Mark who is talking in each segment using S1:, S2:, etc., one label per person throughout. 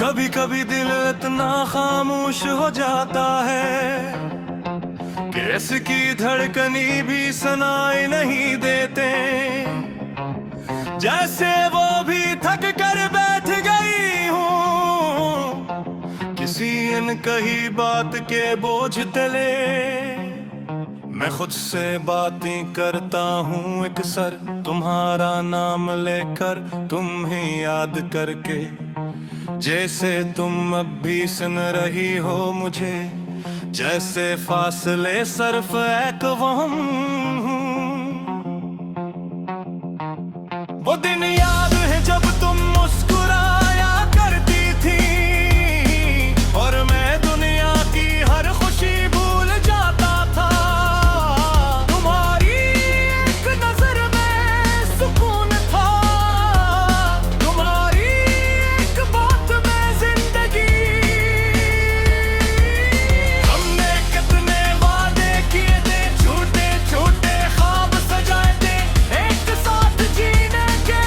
S1: कभी कभी दिल इतना खामोश हो जाता है कि इसकी धड़कनी भी सुनाई नहीं देते, जैसे वो भी थक कर बैठ गई हूँ किसी अनकही बात के बोझ तले। मैं खुद से बातें करता हूँ एक सर, तुम्हारा नाम लेकर, तुम्हें याद करके, जैसे तुम अब भी सुन रही हो मुझे, जैसे फासले सर्फ एक वहम। वो दिन याद है जब तुम मुस्कुराया करती थी और मैं दुनिया की हर खुशी भूल जाता था। तुम्हारी एक नजर में सुकून था, तुम्हारी एक बात में जिंदगी। हमने कितने वादे किए थे, छोटे छोटे ख्वाब सजाए थे एक साथ जीने के।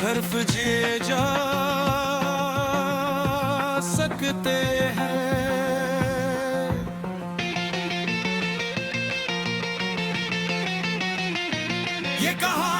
S1: तरफ जिए जा सकते हैं। ये कहा